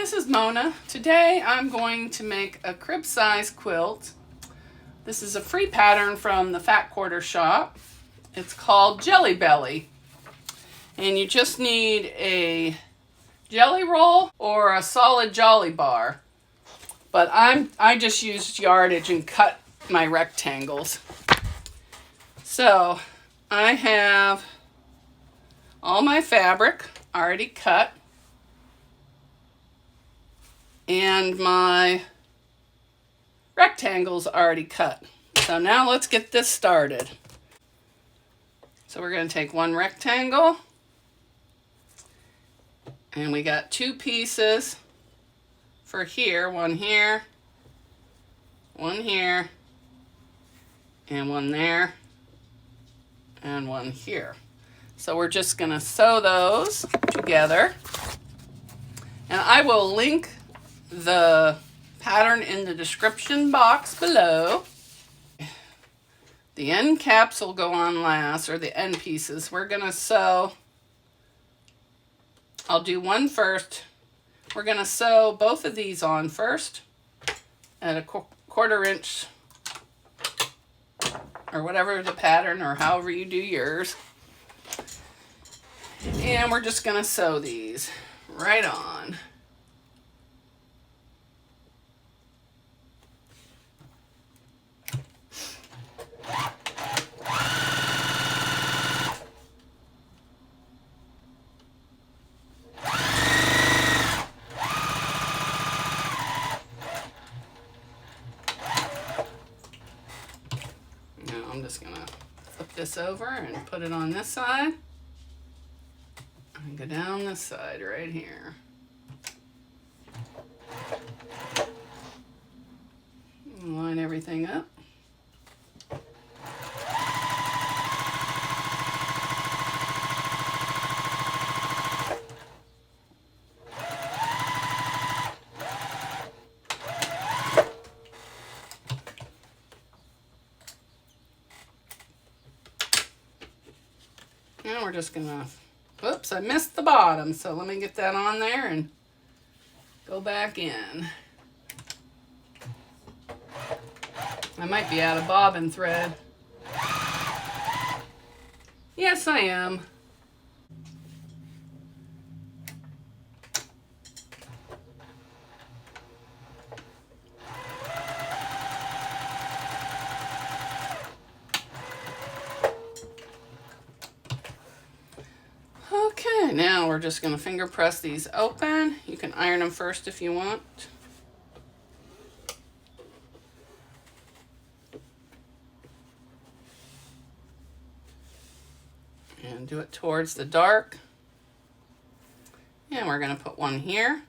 this is Mona. Today I'm going to make a crib size quilt. This is a free pattern from the Fat Quarter shop. It's called Jelly Belly. And you just need a jelly roll or a solid Jolly bar. But I just used yardage and cut my rectangles. So I have all my fabric already cut. And my rectangles already cut. So now let's get this started. So we're going to take one rectangle, and we got two pieces for here, one here, and one there, and one here. So we're just going to sew those together, and I will link the pattern in the description box below. The end caps will go on last, or the end pieces. We're going to sew, I'll do one first. We're going to sew both of these on first at a 1/4 inch, or whatever the pattern, or however you do yours. And we're just going to sew these right on. I'm just going to flip this over and put it on this side. And go down this side right here. And line everything up. Now we're just gonna, whoops, I missed the bottom, so let me get that on there and go back in. I might be out of bobbin thread. Yes, I am. Okay, now we're just going to finger press these open. You can iron them first if you want. And do it towards the dark. And we're going to put one here.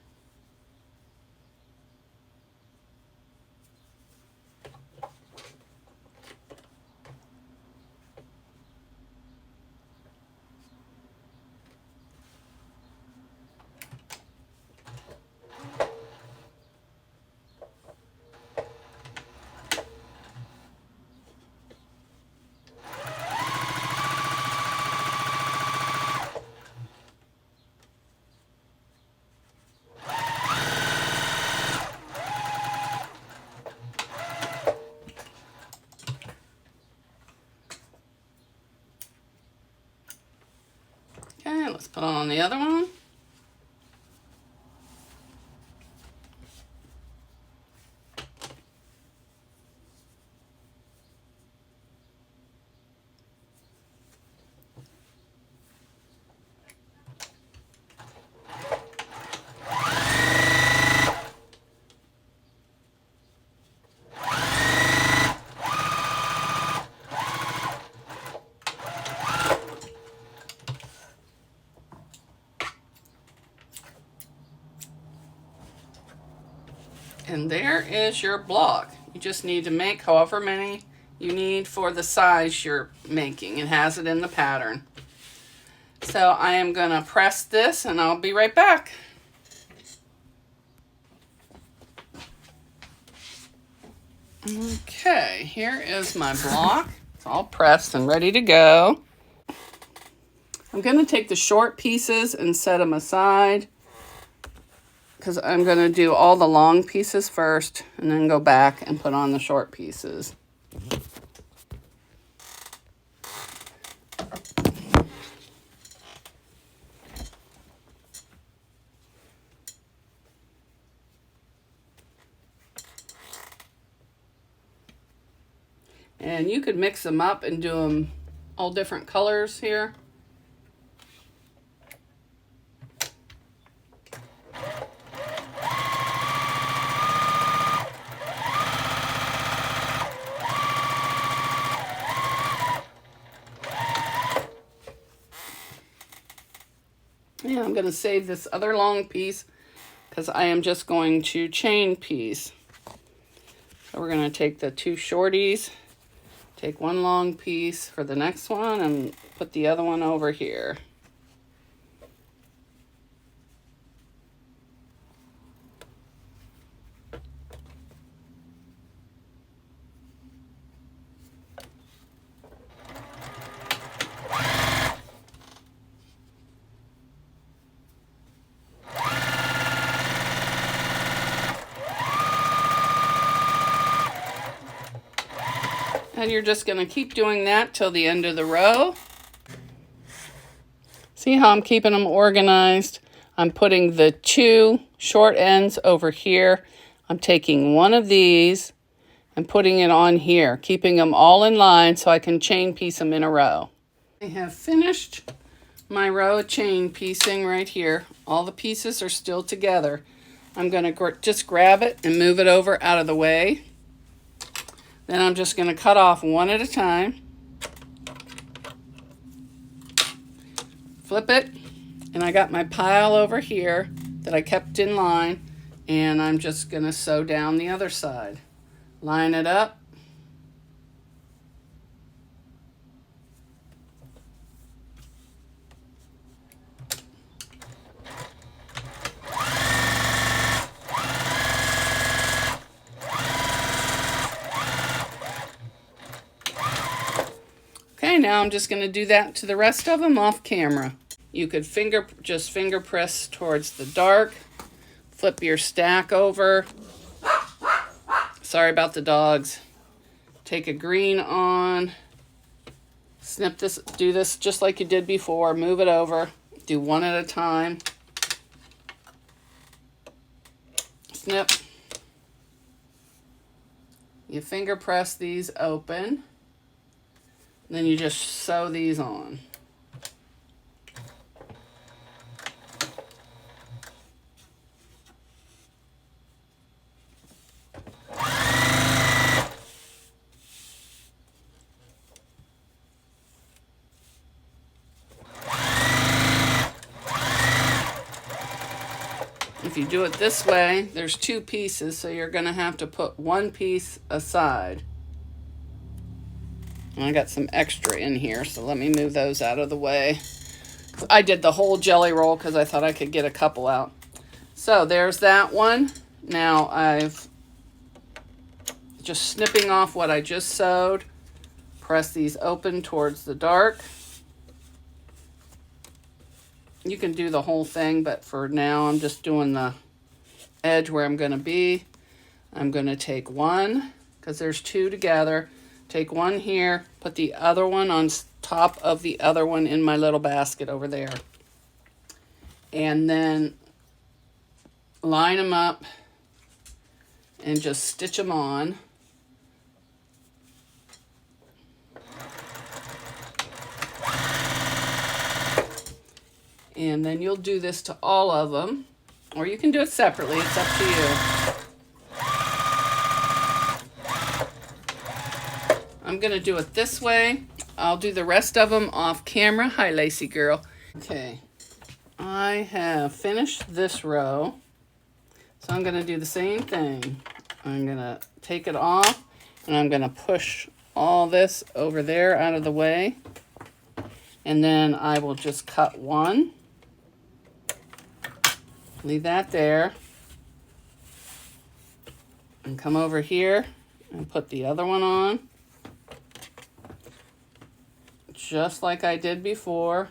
Okay, let's put on the other one. And there is your block. You just need to make however many you need for the size you're making. It has it in the pattern. So I am going to press this and I'll be right back. Okay, here is my block. It's all pressed and ready to go. I'm going to take the short pieces and set them aside, because I'm going to do all the long pieces first and then go back and put on the short pieces. And you could mix them up and do them all different colors here. Yeah, I'm going to save this other long piece because I am just going to chain piece. So we're going to take the two shorties, take one long piece for the next one, and put the other one over here. And you're just going to keep doing that till the end of the row. See how I'm keeping them organized? I'm putting the two short ends over here. I'm taking one of these and putting it on here, keeping them all in line so I can chain piece them in a row. I have finished my row of chain piecing right here. All the pieces are still together. I'm going to just grab it and move it over out of the way. Then I'm just going to cut off one at a time. Flip it, and I got my pile over here that I kept in line, and I'm just going to sew down the other side. Line it up. Okay, now I'm just going to do that to the rest of them off camera. You could just finger press towards the dark, flip your stack over. Sorry about the dogs. Take a green on, snip this, do this just like you did before, move it over, do one at a time. Snip. You finger press these open. Then you just sew these on. If you do it this way, there's two pieces, so you're going to have to put one piece aside. And I got some extra in here, so let me move those out of the way. I did the whole jelly roll because I thought I could get a couple out. So there's that one. Now I've just snipping off what I just sewed. Press these open towards the dark. You can do the whole thing, but for now I'm just doing the edge where I'm going to be. I'm going to take one, because there's two together. Take one here, put the other one on top of the other one in my little basket over there. And then line them up and just stitch them on. And then you'll do this to all of them, or you can do it separately, it's up to you. I'm going to do it this way. I'll do the rest of them off camera. Hi, Lacey girl. Okay, I have finished this row. So I'm going to do the same thing. I'm going to take it off, and I'm going to push all this over there out of the way. And then I will just cut one. Leave that there. And come over here and put the other one on. Just like I did before.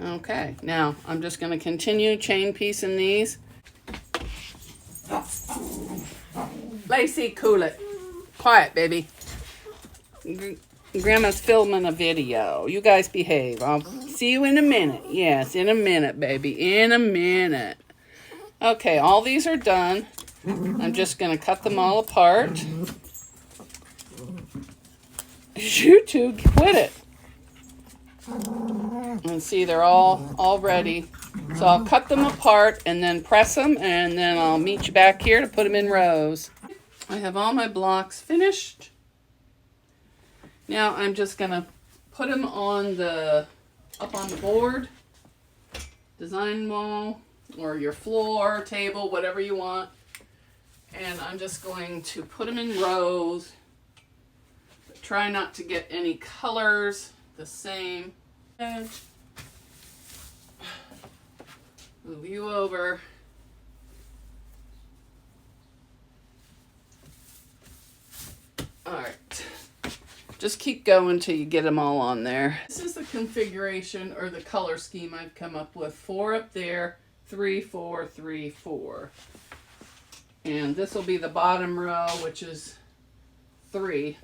Okay, now I'm just going to continue chain piecing these. Lacey, cool it. Quiet, baby. Grandma's filming a video. You guys behave. I'll see you in a minute. Yes, in a minute, baby. In a minute. Okay, all these are done. I'm just going to cut them all apart. You two, quit it. And see, they're all ready. So I'll cut them apart and then press them, and then I'll meet you back here to put them in rows. I have all my blocks finished. Now I'm just gonna put them on up on the board, design wall, or your floor, table, whatever you want. And I'm just going to put them in rows. Try not to get any colors the same. Move you over. All right. Just keep going till you get them all on there. This is the configuration or the color scheme I've come up with. 4 up there, 3, 4, 3, 4. And this will be the bottom row, which is 3.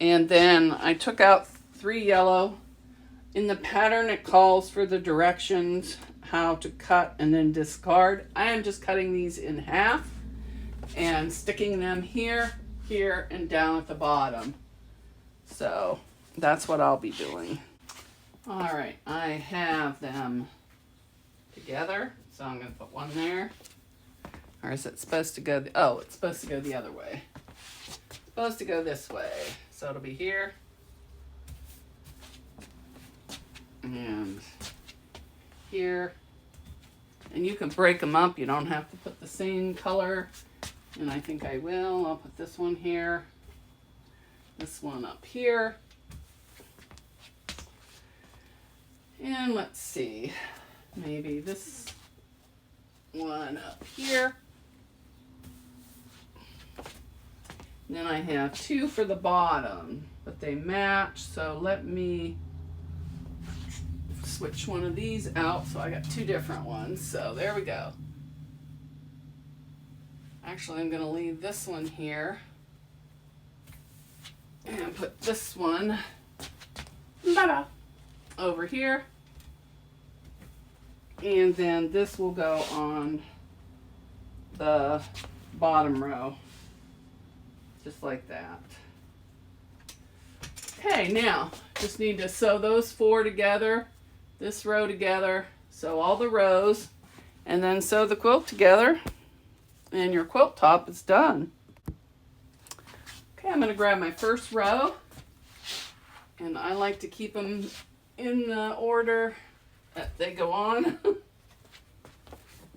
And then I took out 3 yellow. In the pattern, it calls for the directions, how to cut and then discard. I am just cutting these in half and sticking them here, here, and down at the bottom. So that's what I'll be doing. All right, I have them together. So I'm gonna put one there. Or is it supposed to go, oh, it's supposed to go the other way. It's supposed to go this way. So it'll be here. And here. And you can break them up. You don't have to put the same color. And I think I will. I'll put this one here. This one up here. And let's see. Maybe this one up here. And then I have 2 for the bottom, but they match. So let me switch one of these out. So I got 2 different ones. So there we go. Actually, I'm going to leave this one here and put this one over here. And then this will go on the bottom row, just like that. Okay, now just need to sew those 4 together, this row together, sew all the rows, and then sew the quilt together, and your quilt top is done. Okay, I'm going to grab my first row, and I like to keep them in the order that they go on.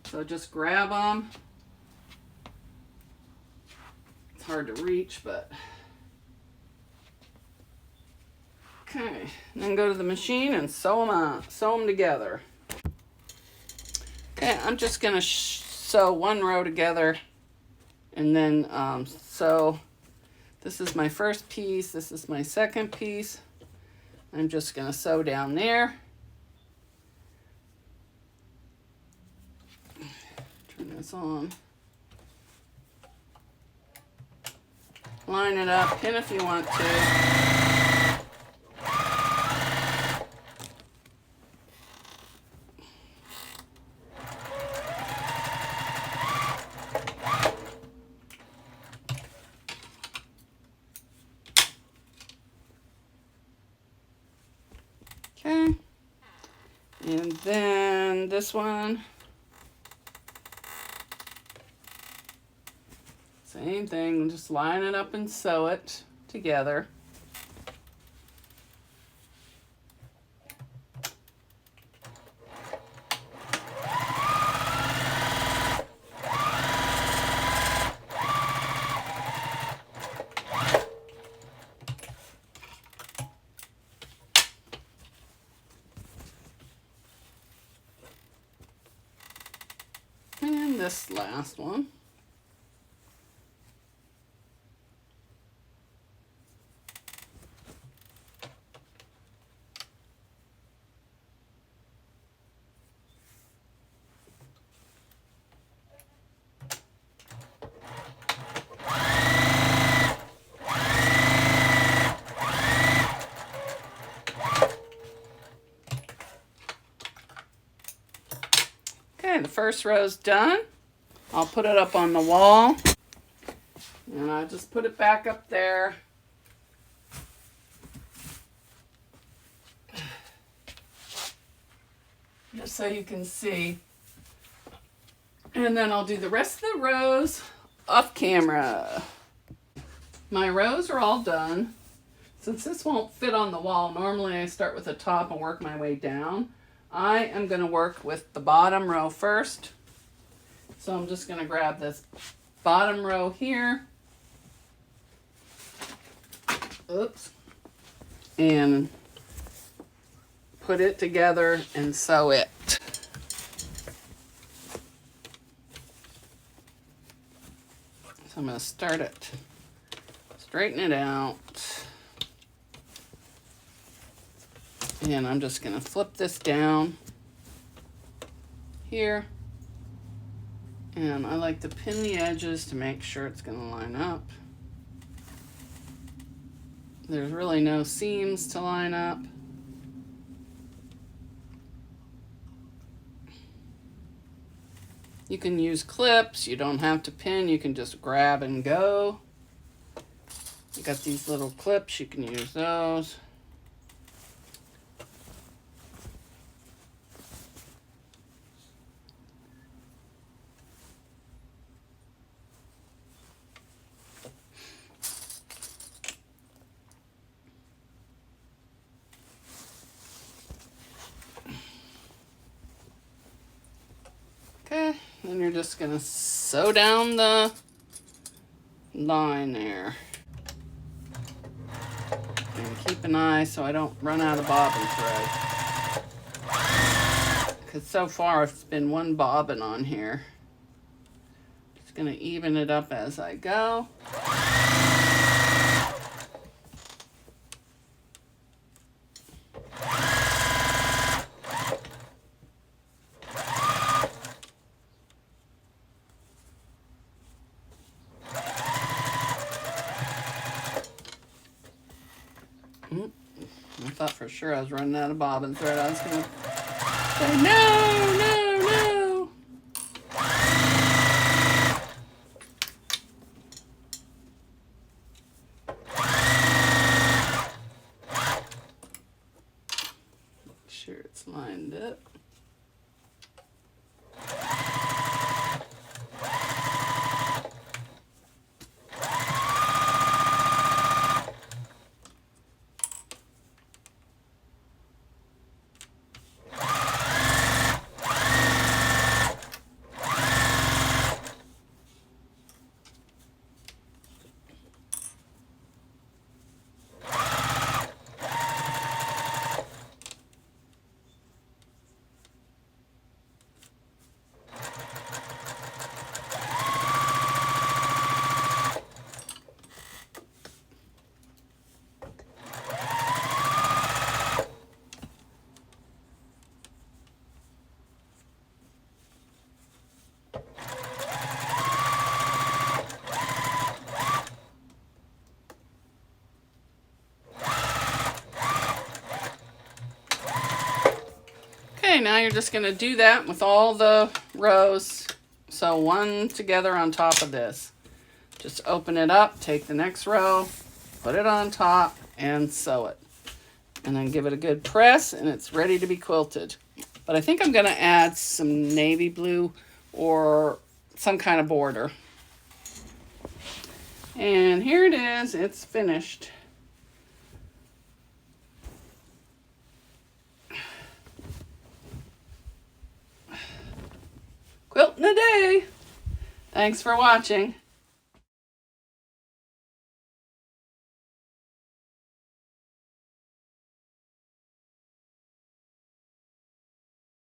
So just grab them. It's hard to reach, but okay. And then go to the machine and sew them on, sew them together. Okay, I'm just gonna sew one row together, and then sew. This is my first piece. This is my second piece. I'm just gonna sew down there. Turn this on. Line it up, pin if you want to. Okay. And then this one. Same thing, just line it up and sew it together. And this last one. Okay, the first row's done. I'll put it up on the wall. And I just put it back up there. Just so you can see. And then I'll do the rest of the rows off camera. My rows are all done. Since this won't fit on the wall, normally I start with the top and work my way down. I am going to work with the bottom row first. So I'm just going to grab this bottom row here. Oops. And put it together and sew it. So I'm going to start it, straighten it out. And I'm just going to flip this down here. And I like to pin the edges to make sure it's going to line up. There's really no seams to line up. You can use clips, you don't have to pin, you can just grab and go. You got these little clips, you can use those. Okay, then you're just gonna sew down the line there. And keep an eye so I don't run out of bobbin thread. Because so far it's been one bobbin on here. Just gonna even it up as I go. I thought for sure I was running out of bobbin thread. I was going to say, no, no, no. Make sure it's lined up. Okay, now you're just going to do that with all the rows. So one together on top of this. Just open it up, take the next row, put it on top, and sew it. And then give it a good press, and it's ready to be quilted. But I think I'm going to add some navy blue or some kind of border. And here it is, it's finished. Quilting a day. Thanks for watching.